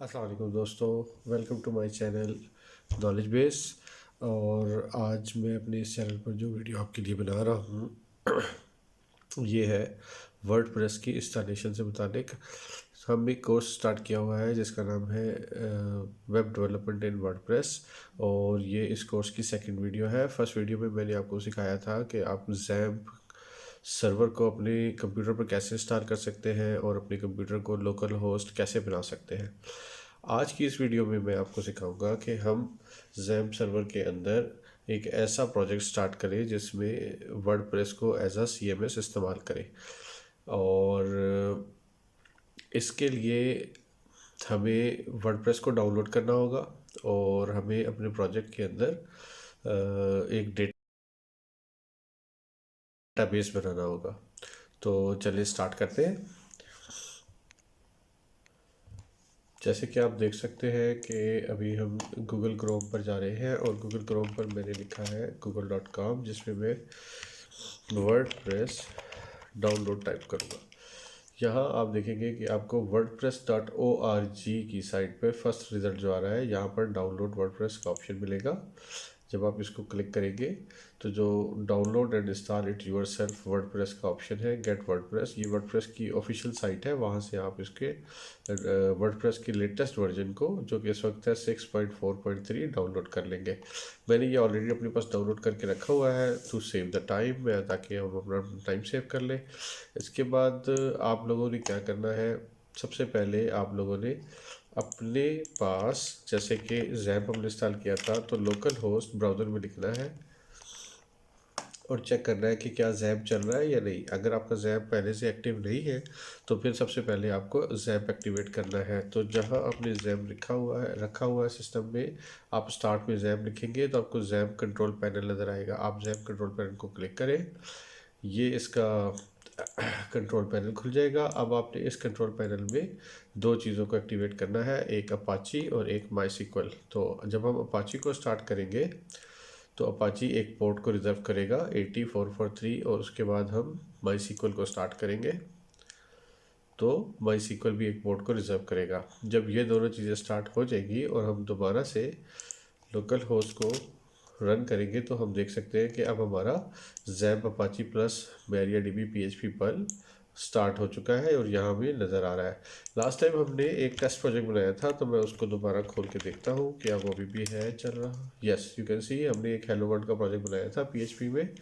अस्सलाम वालेकुम दोस्तों, welcome to my channel knowledge base. और आज मैं अपने इस चैनल पर जो वीडियो आपके लिए बना रहा हूँ ये है वर्डप्रेस की इंस्टॉलेशन से मुतालिक। हम एक कोर्स स्टार्ट किया हुआ है जिसका नाम है वेब डेवलपमेंट इन वर्डप्रेस। और ये इस कोर्स की सेकंड वीडियो है। फर्स्ट वीडियो में मैंने आपको सिखाया था कि आप ज़ैम्प सर्वर को अपने कंप्यूटर पर कैसे इंस्टॉल कर सकते हैं और अपने कंप्यूटर को लोकल होस्ट कैसे बना सकते हैं। आज की इस वीडियो में मैं आपको सिखाऊंगा कि हम ज़ैम्प सर्वर के अंदर एक ऐसा प्रोजेक्ट स्टार्ट करें जिसमें वर्डप्रेस को एज अ CMS इस्तेमाल करें। और इसके लिए हमें वर्डप्रेस को डाउनलोड करना होगा और हमें अपने प्रोजेक्ट के अंदर एक डेटाबेस बनाना होगा। तो चलिए स्टार्ट करते हैं। जैसे कि आप देख सकते हैं कि अभी हम गूगल क्रोम पर जा रहे हैं और गूगल क्रोम पर मैंने लिखा है google.com, जिसमें मैं वर्डप्रेस डाउनलोड टाइप करूँगा। यहाँ आप देखेंगे कि आपको wordpress.org की साइट पे फर्स्ट रिज़ल्ट जो आ रहा है, यहाँ पर डाउनलोड वर्डप्रेस का ऑप्शन मिलेगा। जब आप इसको क्लिक करेंगे तो जो download and install it yourself WordPress का ऑप्शन है, गेट वर्डप्रेस, ये वर्डप्रेस की ऑफिशियल साइट है। वहाँ से आप इसके वर्डप्रेस की लेटेस्ट वर्जन को, जो कि इस वक्त है 6.4.3, डाउनलोड कर लेंगे। मैंने ये ऑलरेडी अपने पास डाउनलोड करके रखा हुआ है टू सेव द टाइम, ताकि हम अपना टाइम सेव कर लें। इसके बाद आप लोगों ने क्या करना है, सबसे पहले आप लोगों ने अपने पास, जैसे कि ज़ैम्प हमने इंस्टॉल किया था, तो लोकल होस्ट ब्राउज़र में लिखना है और चेक करना है कि क्या ज़ैम्प चल रहा है या नहीं। अगर आपका ज़ैम्प पहले से एक्टिव नहीं है तो फिर सबसे पहले आपको ज़ैम्प एक्टिवेट करना है। तो जहां आपने ज़ैम्प रखा हुआ है सिस्टम में, आप स्टार्ट में ज़ैम्प लिखेंगे तो आपको ज़ैम्प कंट्रोल पैनल नज़र आएगा। आप ज़ैम्प कंट्रोल पैनल को क्लिक करें, ये इसका कंट्रोल पैनल खुल जाएगा। अब आपने इस कंट्रोल पैनल में दो चीज़ों को एक्टिवेट करना है, एक अपाची और एक माई-SQL। तो जब हम अपाची को स्टार्ट करेंगे तो अपाची एक पोर्ट को रिज़र्व करेगा 8443, और उसके बाद हम माई-SQL को स्टार्ट करेंगे तो माई-SQL भी एक पोर्ट को रिज़र्व करेगा। जब ये दोनों चीज़ें स्टार्ट हो जाएगी और हम दोबारा से लोकल होस्ट को रन करेंगे तो हम देख सकते हैं कि अब हमारा XAMPP Apache plus MariaDB PHP Perl start हो चुका है और यहाँ भी नज़र आ रहा है। लास्ट टाइम हमने एक टेस्ट प्रोजेक्ट बनाया था, तो मैं उसको दोबारा खोल के देखता हूँ क्या वो अभी भी है चल रहा। यस, यू कैन सी हमने एक हेलो वर्ल्ड का प्रोजेक्ट बनाया था PHP में,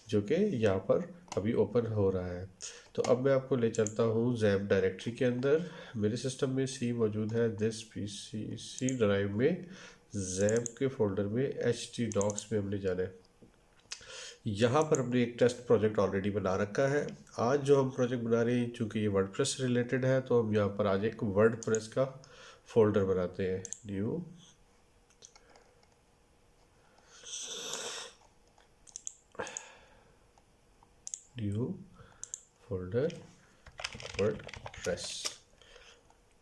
जो कि यहाँ पर अभी ओपन हो रहा है। तो अब मैं आपको ले चलता हूँ ज़ैम्प डायरेक्टरी के अंदर। मेरे सिस्टम में सी मौजूद है, दिस PC सी ड्राइव में ज़ैम्प के फोल्डर में htdocs में हमने जाना है। यहाँ पर हमने एक टेस्ट प्रोजेक्ट ऑलरेडी बना रखा है। आज जो हम प्रोजेक्ट बना रहे हैं, चूँकि ये वर्डप्रेस से रिलेटेड है, तो हम यहाँ पर आज एक वर्डप्रेस का फोल्डर बनाते हैं। न्यू फोल्डर वर्डप्रेस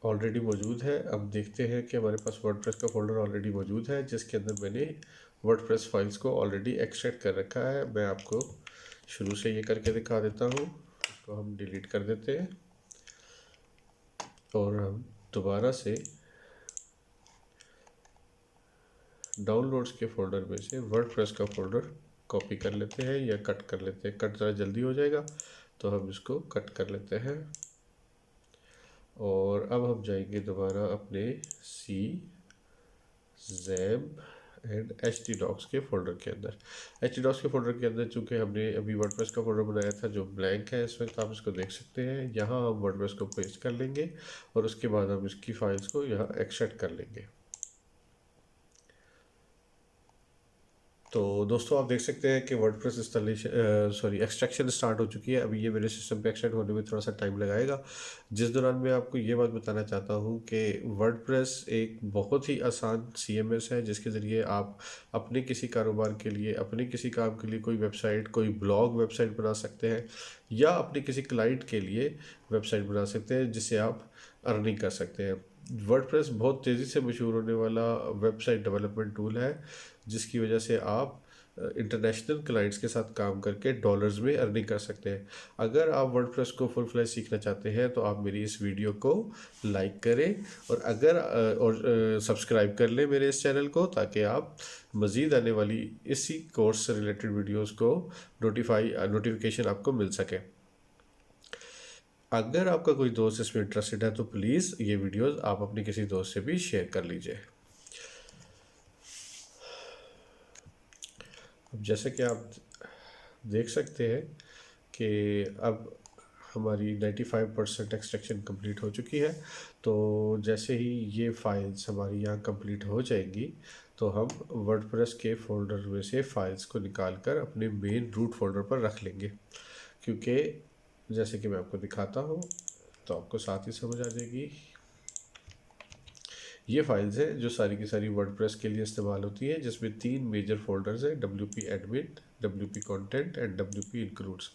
ऑलरेडी मौजूद है। अब देखते हैं कि हमारे पास वर्डप्रेस का फोल्डर ऑलरेडी मौजूद है, जिसके अंदर मैंने वर्डप्रेस फाइल्स को ऑलरेडी एक्सट्रैक्ट कर रखा है। मैं आपको शुरू से ये करके दिखा देता हूँ। इसको हम डिलीट कर देते हैं और हम दोबारा से डाउनलोड्स के फोल्डर में से वर्डप्रेस का फोल्डर कॉपी कर लेते हैं या कट कर लेते हैं। कट ज़रा जल्दी हो जाएगा तो हम इसको कट कर लेते हैं। और अब हम जाएंगे दोबारा अपने सी ज़ैम्प एंड htdocs के फोल्डर के अंदर। htdocs के फोल्डर के अंदर चूँकि हमने अभी वर्डप्रेस का फोल्डर बनाया था जो ब्लैंक है, इस वक्त आप इसको देख सकते हैं। यहाँ हम वर्डप्रेस को पेस्ट कर लेंगे और उसके बाद हम इसकी फाइल्स को यहाँ एक्सट्रैक्ट कर लेंगे। तो दोस्तों आप देख सकते हैं कि वर्डप्रेस इंस्टॉलेशन एक्सट्रैक्शन स्टार्ट हो चुकी है। अभी ये मेरे सिस्टम पे एक्सट्रैक्ट होने में थोड़ा सा टाइम लगाएगा, जिस दौरान मैं आपको ये बात बताना चाहता हूँ कि वर्डप्रेस एक बहुत ही आसान CMS है, जिसके ज़रिए आप अपने किसी कारोबार के लिए, अपने किसी काम के लिए कोई वेबसाइट, कोई ब्लॉग वेबसाइट बना सकते हैं या अपने किसी क्लाइंट के लिए वेबसाइट बना सकते हैं जिससे आप अर्निंग कर सकते हैं। वर्डप्रेस बहुत तेज़ी से मशहूर होने वाला वेबसाइट डेवलपमेंट टूल है, जिसकी वजह से आप इंटरनेशनल क्लाइंट्स के साथ काम करके डॉलर्स में अर्निंग कर सकते हैं। अगर आप वर्डप्रेस को फुल फ्लैश सीखना चाहते हैं तो आप मेरी इस वीडियो को लाइक करें और सब्सक्राइब कर लें मेरे इस चैनल को, ताकि आप मज़ीद आने वाली इसी कोर्स से रिलेटेड वीडियोस को नोटिफिकेशन आपको मिल सके। अगर आपका कोई दोस्त इसमें इंटरेस्टेड है तो प्लीज़ ये वीडियोस आप अपने किसी दोस्त से भी शेयर कर लीजिए। अब जैसे कि आप देख सकते हैं कि अब हमारी 95% एक्सट्रैक्शन कंप्लीट हो चुकी है। तो जैसे ही ये फाइल्स हमारी यहाँ कंप्लीट हो जाएंगी तो हम वर्डप्रेस के फोल्डर में से फाइल्स को निकाल कर अपने मेन रूट फोल्डर पर रख लेंगे, क्योंकि जैसे कि मैं आपको दिखाता हूँ तो आपको साथ ही समझ आ जाएगी। ये फाइल्स हैं जो सारी की सारी वर्डप्रेस के लिए इस्तेमाल होती हैं, जिसमें 3 मेजर फोल्डर्स हैं, WP admin, WP content and WP includes.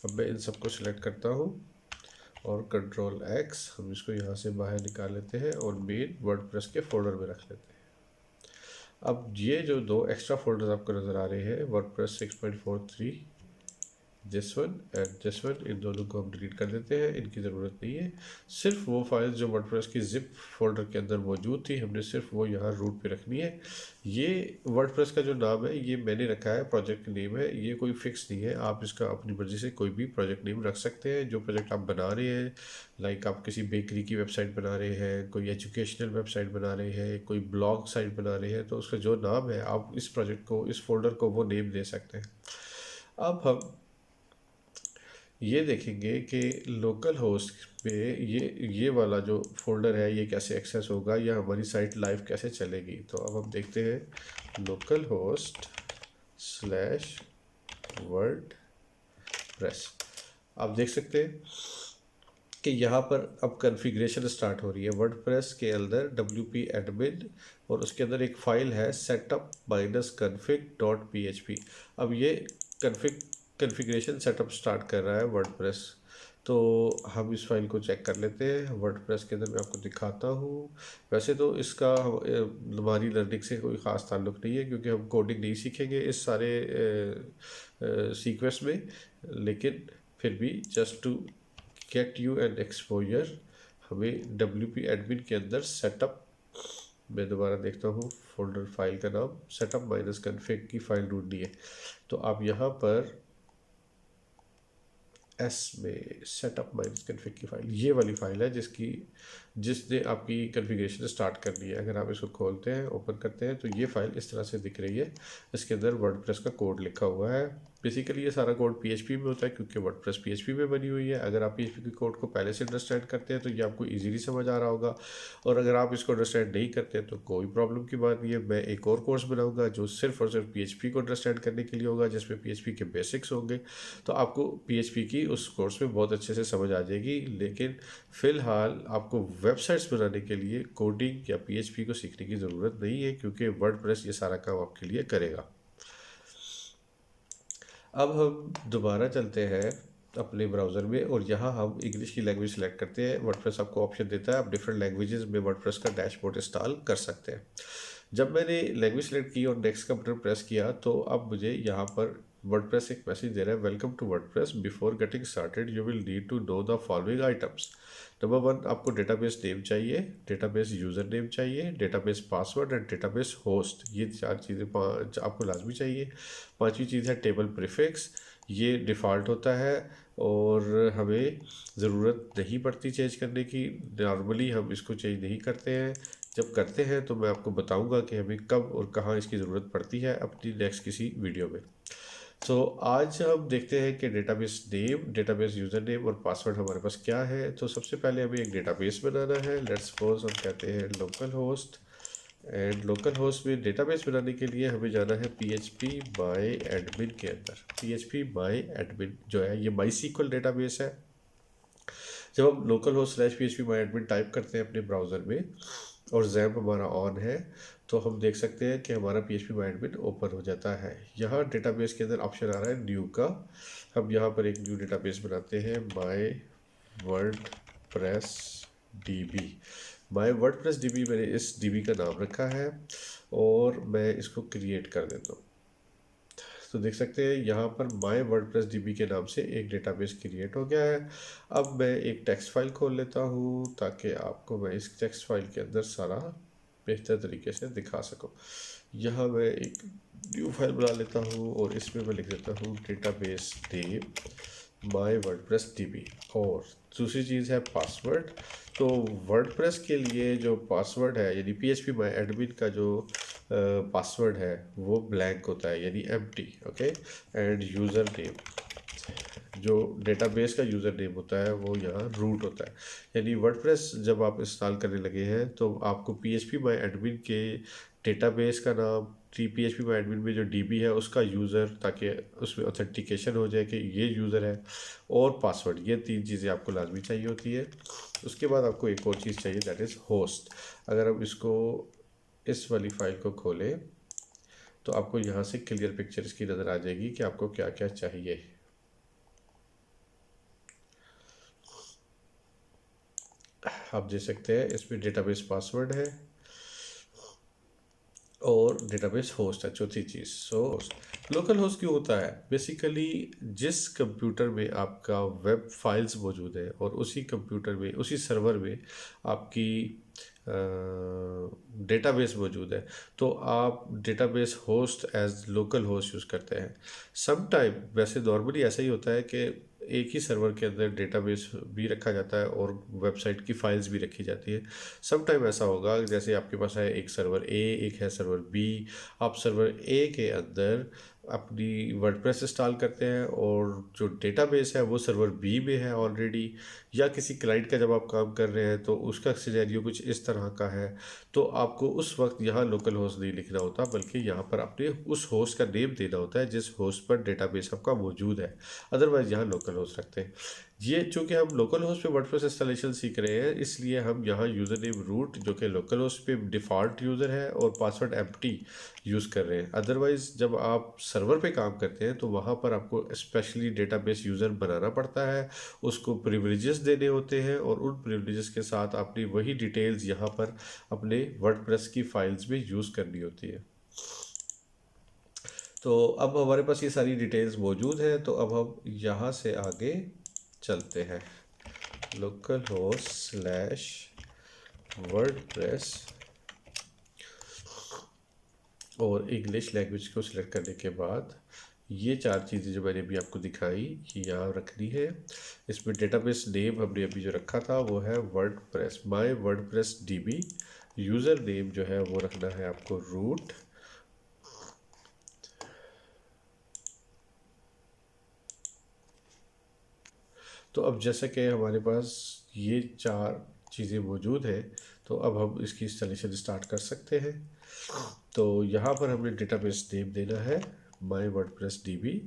अब मैं इन सबको सिलेक्ट करता हूँ और कंट्रोल X, हम इसको यहाँ से बाहर निकाल लेते हैं और मेन वर्डप्रेस के फोल्डर में रख लेते हैं। अब ये जो 2 एक्स्ट्रा फोल्डर्स आपको नज़र आ रहे हैं, WordPress 6.43, this one and this one, इन दोनों को हम डिलीट कर देते हैं, इनकी ज़रूरत नहीं है। सिर्फ वो फाइल्स जो वर्डप्रेस की जिप फोल्डर के अंदर मौजूद थी, हमने सिर्फ वो यहाँ रूट पे रखनी है। ये वर्डप्रेस का जो नाम है ये मैंने रखा है, प्रोजेक्ट नेम है, ये कोई फिक्स नहीं है। आप इसका अपनी मर्ज़ी से कोई भी प्रोजेक्ट नेम रख सकते हैं। जो प्रोजेक्ट आप बना रहे हैं, लाइक आप किसी बेकरी की वेबसाइट बना रहे हैं, कोई एजुकेशनल वेबसाइट बना रहे हैं, कोई ब्लॉग साइट बना रहे हैं, तो उसका जो नाम है आप इस प्रोजेक्ट को, इस फोल्डर को वो नेम दे सकते हैं। अब हम ये देखेंगे कि लोकल होस्ट पे ये वाला जो फोल्डर है ये कैसे एक्सेस होगा, या हमारी साइट लाइव कैसे चलेगी। तो अब हम देखते हैं लोकल होस्ट स्लैश वर्डप्रेस। आप देख सकते हैं कि यहाँ पर अब कॉन्फ़िगरेशन स्टार्ट हो रही है वर्डप्रेस के अंदर, WP एडमिन, और उसके अंदर एक फ़ाइल है setup-config.php। अब ये कॉन्फ़िगरेशन सेटअप स्टार्ट कर रहा है वर्डप्रेस। तो हम इस फाइल को चेक कर लेते हैं। वर्डप्रेस के अंदर मैं आपको दिखाता हूँ। वैसे तो इसका हमारी लर्निंग से कोई ख़ास ताल्लुक़ नहीं है, क्योंकि हम कोडिंग नहीं सीखेंगे इस सारे सीक्वेंस में, लेकिन फिर भी just to get you an exposure हमें WP एडमिन के अंदर सेटअप, मैं दोबारा देखता हूँ फोल्डर फाइल का नाम, setup-config की फ़ाइल ढूंढनी है। तो आप यहाँ पर S में setup-config की फ़ाइल, ये वाली फ़ाइल है जिसने आपकी कॉन्फ़िगरेशन स्टार्ट करनी है। अगर आप इसको खोलते हैं, ओपन करते हैं, तो ये फ़ाइल इस तरह से दिख रही है। इसके अंदर वर्डप्रेस का कोड लिखा हुआ है। बेसिकली ये सारा कोड PHP में होता है, क्योंकि वर्डप्रेस PHP में बनी हुई है। अगर आप PHP के कोड को पहले से अंडरस्टैंड करते हैं तो ये आपको ईजीली समझ आ रहा होगा, और अगर आप इसको अंडरस्टैंड नहीं करते तो कोई प्रॉब्लम की बात नहीं है। मैं एक और कोर्स बनाऊंगा जो सिर्फ और सिर्फ PHP को अंडरस्टैंड करने के लिए होगा, जिसमें PHP के बेसिक्स होंगे। तो आपको PHP की उस कोर्स में बहुत अच्छे से समझ आ जाएगी। लेकिन फ़िलहाल आपको वेबसाइट्स बनाने के लिए कोडिंग या PHP को सीखने की ज़रूरत नहीं है, क्योंकि वर्डप्रेस ये सारा काम आपके लिए करेगा। अब हम दोबारा चलते हैं अपने ब्राउज़र में, और यहाँ हम इंग्लिश की लैंग्वेज सेलेक्ट करते हैं। वर्डप्रेस आपको ऑप्शन देता है आप डिफरेंट लैंग्वेजेस में वर्डप्रेस का डैशबोर्ड इंस्टॉल कर सकते हैं। जब मैंने लैंग्वेज सेलेक्ट की और नेक्स्ट का बटन प्रेस किया, तो अब मुझे यहाँ पर वर्डप्रेस एक मैसेज दे रहा है, welcome to WordPress, before getting started you will need to know the following items. Number 1, आपको डेटाबेस नेम चाहिए, डेटाबेस यूज़र नेम चाहिए, database password and database host. ये 4 चीज़ें आपको लाजमी चाहिए। 5वीं चीज़ है टेबल प्रीफिक्स, ये डिफ़ॉल्ट होता है और हमें ज़रूरत नहीं पड़ती चेंज करने की। नॉर्मली हम इसको चेंज नहीं करते हैं, जब करते हैं तो मैं आपको बताऊंगा कि हमें कब और कहाँ इसकी ज़रूरत पड़ती है अपनी नेक्स्ट किसी वीडियो में। तो आज हम देखते हैं कि database name, database user name और पासवर्ड हमारे पास क्या है। तो सबसे पहले हमें एक डेटाबेस बनाना है। लेट्स सपोज हम कहते हैं local host, and local host में डेटाबेस बनाने के लिए हमें जाना है PHP बाय एडमिन के अंदर। PHP बाय एडमिन जो है ये MySQL डेटाबेस है। जब हम local host slash PHP my admin type करते हैं अपने ब्राउज़र में और जैम्प हमारा ऑन है, तो हम देख सकते हैं कि हमारा PHP बाय एडमिन ओपन हो जाता है। यहाँ डेटाबेस के अंदर ऑप्शन आ रहा है न्यू का। हम यहाँ पर एक न्यू डेटाबेस बनाते हैं, my WordPress DB। My WordPress DB, मैंने इस DB का नाम रखा है और मैं इसको क्रिएट कर देता हूँ। तो देख सकते हैं यहाँ पर माय वर्डप्रेस डीबी के नाम से एक डेटाबेस क्रिएट हो गया है। अब मैं एक टेक्स्ट फाइल खोल लेता हूँ ताकि आपको मैं इस टेक्स्ट फाइल के अंदर सारा बेहतर तरीके से दिखा सकूँ। यहाँ मैं एक न्यू फाइल बना लेता हूँ और इसमें मैं लिख देता हूँ database name my WordPress dB, और दूसरी चीज़ है पासवर्ड। तो वर्डप्रेस के लिए जो पासवर्ड है यानी PHP माय एडमिन का जो पासवर्ड है वो ब्लैंक होता है यानी empty, okay. End user name, जो डेटाबेस का यूज़र नेम होता है वो यहाँ रूट होता है। यानी वर्डप्रेस जब आप इंस्टॉल करने लगे हैं तो आपको PHP माय एडमिन के डेटाबेस का नाम, PHP माय एडमिन में जो DB है उसका यूज़र, ताकि उसमें ऑथेंटिकेशन हो जाए कि ये यूज़र है, और पासवर्ड, ये 3 चीज़ें आपको लाजमी चाहिए होती है। उसके बाद आपको एक और चीज़ चाहिए, दैट इज़ होस्ट। अगर हम इसको इस वाली फाइल को खोलें तो आपको यहाँ से क्लियर पिक्चर इसकी नज़र आ जाएगी कि आपको क्या क्या चाहिए। आप देख सकते हैं इसमें डेटाबेस पासवर्ड है और डेटाबेस होस्ट है चौथी चीज़। सो लोकल होस्ट क्यों होता है? बेसिकली जिस कंप्यूटर में आपका वेब फाइल्स मौजूद है और उसी कंप्यूटर में, उसी सर्वर में आपकी डेटाबेस मौजूद है, तो आप database host as local host use करते हैं। सम टाइम वैसे नॉर्मली ऐसा ही होता है कि एक ही सर्वर के अंदर डेटाबेस भी रखा जाता है और वेबसाइट की फाइल्स भी रखी जाती है। सम टाइम ऐसा होगा जैसे आपके पास है एक सर्वर ए, एक है सर्वर बी। आप सर्वर ए के अंदर अपनी वर्डप्रेस इंस्टॉल करते हैं और जो डेटाबेस है वो सर्वर बी में है ऑलरेडी, या किसी क्लाइंट का जब आप काम कर रहे हैं तो उसका सिनेरियो कुछ इस तरह का है। तो आपको उस वक्त यहाँ लोकल होस्ट नहीं लिखना होता, बल्कि यहाँ पर आपने उस होस्ट का नेम देना होता है जिस होस्ट पर डेटाबेस आपका मौजूद है। अदरवाइज यहाँ लोकल होस्ट रखते हैं। ये चूँकि हम लोकल होस्ट पे वर्डप्रेस इंस्टॉलेशन सीख रहे हैं, इसलिए हम यहाँ यूज़र नेम रूट जो कि लोकल होस्ट पे डिफ़ॉल्ट यूज़र है और पासवर्ड एम्प्टी यूज़ कर रहे हैं। अदरवाइज़ जब आप सर्वर पे काम करते हैं तो वहाँ पर आपको स्पेशली डेटाबेस यूज़र बनाना पड़ता है, उसको प्रिविलेजेस देने होते हैं और उन प्रिविलेजेस के साथ अपनी वही डिटेल्स यहाँ पर अपने वर्डप्रेस की फाइल्स में यूज़ करनी होती है। तो अब हमारे पास ये सारी डिटेल्स मौजूद है, तो अब हम यहाँ से आगे चलते हैं। लोकल होस्ट स्लैश वर्डप्रेस और इंग्लिश लैंग्वेज को सिलेक्ट करने के बाद ये 4 चीज़ें जो मैंने अभी आपको दिखाई ये यहाँ रखनी है। इसमें डेटाबेस नेम हमने अभी जो रखा था वो है WordPress, my WordPress dB. User name जो है वो रखना है आपको रूट। तो अब जैसे कि हमारे पास ये 4 चीज़ें मौजूद हैं, तो अब हम इसकी इंस्टॉलेशन स्टार्ट कर सकते हैं। तो यहाँ पर हमें डेटाबेस नेम देना है माय वर्डप्रेस डीबी।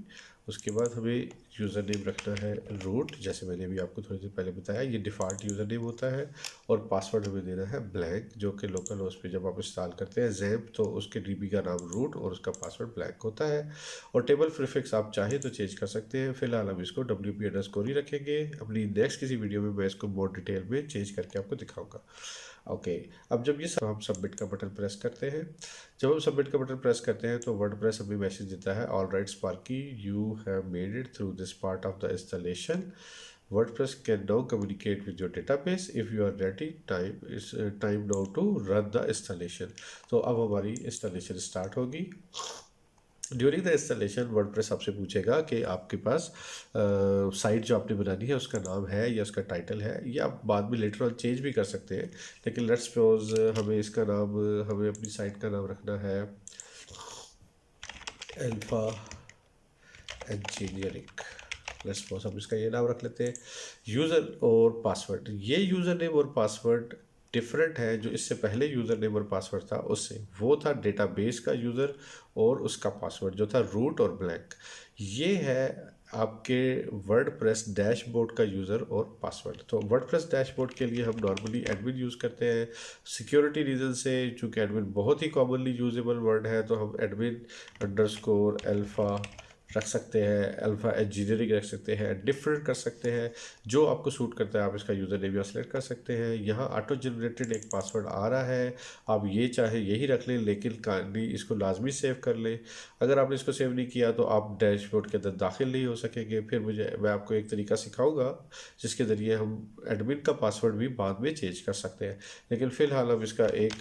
उसके बाद हमें यूज़र नेम रखना है रूट, जैसे मैंने अभी आपको थोड़ी देर पहले बताया, ये डिफ़ॉल्ट यूज़र नेम होता है। और पासवर्ड हमें देना है ब्लैंक, जो कि लोकल होस्ट पे जब आप इंस्टॉल करते हैं ज़ैम्प तो उसके डीबी का नाम रूट और उसका पासवर्ड ब्लैंक होता है। और टेबल प्रीफिक्स आप चाहें तो चेंज कर सकते हैं। फिलहाल हम इसको WP_ ही रखेंगे। अपनी नेक्स्ट किसी वीडियो में मैं इसको मोर डिटेल में चेंज करके आपको दिखाऊंगा। ओके, अब जब ये हम सबमिट का बटन प्रेस करते हैं, जब हम सबमिट का बटन प्रेस करते हैं तो वर्डप्रेस हमें मैसेज देता है, all right Sparky, you have made it through this part of the installation. WordPress can now communicate with your database. If you are ready, time now to run the installation. तो अब हमारी installation start होगी। During the installation WordPress आपसे पूछेगा कि आपके पास site जो आपने बनानी है उसका नाम है या उसका टाइटल है, या आप बाद में लेटर ऑन चेंज भी कर सकते हैं। लेकिन लेट्स सपोज हमें इसका नाम, हमें अपनी साइट का नाम रखना है अल्फा इंजीनियरिंग। लेट्स सपोज हम इसका ये नाम रख लेते हैं। यूज़र और पासवर्ड, ये यूज़र नेम और पासवर्ड डिफरेंट है जो इससे पहले यूज़र नेम और पासवर्ड था उससे। वो था डेटाबेस का यूज़र और उसका पासवर्ड जो था रूट और ब्लैंक। ये है आपके वर्डप्रेस डैशबोर्ड का यूज़र और पासवर्ड। तो वर्डप्रेस डैशबोर्ड के लिए हम नॉर्मली एडमिन यूज़ करते हैं। सिक्योरिटी रीज़न से चूँकि एडमिन बहुत ही कॉमनली यूजेबल वर्ड है, तो हम एडमिन _ अल्फ़ा रख सकते हैं, अल्फ़ा जेनेरिक रख सकते हैं, डिफरेंट कर सकते हैं, जो आपको सूट करता है आप इसका यूज़र नेम यहाँ सेलेक्ट कर सकते हैं। यहाँ ऑटो जनरेटेड एक पासवर्ड आ रहा है, आप ये चाहे यही रख लें, लेकिन कहानी इसको लाजमी सेव कर लें। अगर आपने इसको सेव नहीं किया तो आप डैशबोर्ड के अंदर दाखिल नहीं हो सकेंगे। फिर मैं आपको एक तरीका सिखाऊंगा जिसके ज़रिए हम एडमिन का पासवर्ड भी बाद में चेंज कर सकते हैं, लेकिन फ़िलहाल हम इसका एक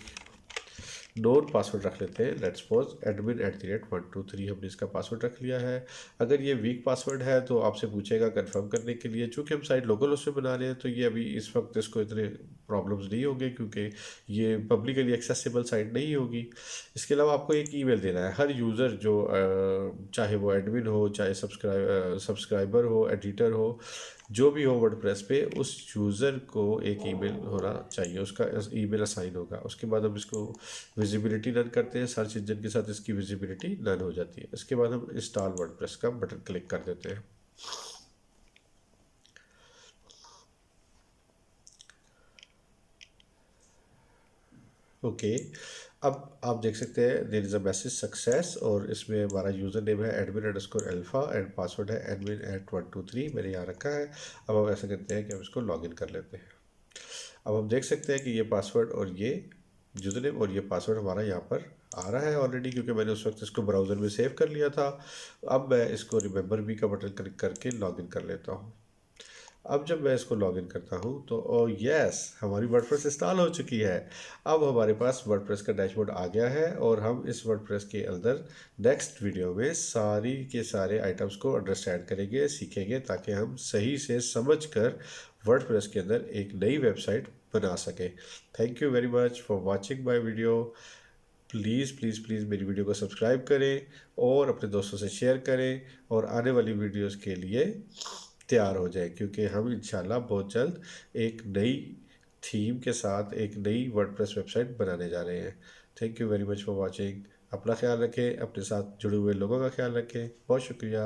नोन पासवर्ड रख लेते हैं। लेट्स सपोज admin@123 हमने इसका पासवर्ड रख लिया है। अगर ये वीक पासवर्ड है तो आपसे पूछेगा कंफर्म करने के लिए। चूँकि हम साइट लोकल होस्ट पे बना रहे हैं तो ये अभी इस वक्त इसको इतने प्रॉब्लम्स नहीं होंगे, क्योंकि ये पब्लिकली एक्सेसिबल साइट नहीं होगी। इसके अलावा आपको एक ईमेल देना है। हर यूज़र जो चाहे वो एडमिन हो, चाहे सब्सक्राइबर हो, एडिटर हो, जो भी हो वर्डप्रेस पे, उस यूज़र को एक ईमेल होना चाहिए, उसका ईमेल असाइन होगा। उसके बाद हम इसको विजिबिलिटी रन करते हैं, सर्च इंजन के साथ इसकी विजिबिलिटी रन हो जाती है। इसके बाद हम इंस्टॉल वर्डप्रेस का बटन क्लिक कर देते हैं। ओके, अब आप देख सकते हैं there is a message success, और इसमें हमारा यूज़र नेम है admin_alpha एंड पासवर्ड है admin@123 मैंने यहाँ रखा है। अब हम ऐसा करते हैं कि हम इसको लॉगिन कर लेते हैं। अब हम देख सकते हैं कि ये पासवर्ड और ये यूज़र नेम और ये पासवर्ड हमारा यहाँ पर आ रहा है ऑलरेडी, क्योंकि मैंने उस वक्त इसको ब्राउज़र में सेव कर लिया था। अब मैं इसको रिमेंबर मी का बटन क्लिक करके लॉगिन कर लेता हूँ। अब जब मैं इसको लॉगिन करता हूँ तो ओ यस, हमारी वर्डप्रेस इंस्टॉल हो चुकी है। अब हमारे पास वर्डप्रेस का डैशबोर्ड आ गया है, और हम इस वर्डप्रेस के अंदर नेक्स्ट वीडियो में सारी के सारे आइटम्स को अंडरस्टैंड करेंगे, सीखेंगे, ताकि हम सही से समझ कर वर्डप्रेस के अंदर एक नई वेबसाइट बना सकें। Thank you very much for watching my video. Please please please मेरी वीडियो को सब्सक्राइब करें और अपने दोस्तों से शेयर करें, और आने वाली वीडियोस के लिए तैयार हो जाए, क्योंकि हम इंशाल्लाह बहुत जल्द एक नई थीम के साथ एक नई वर्डप्रेस वेबसाइट बनाने जा रहे हैं। Thank you very much for watching. अपना ख्याल रखें, अपने साथ जुड़े हुए लोगों का ख्याल रखें। बहुत शुक्रिया।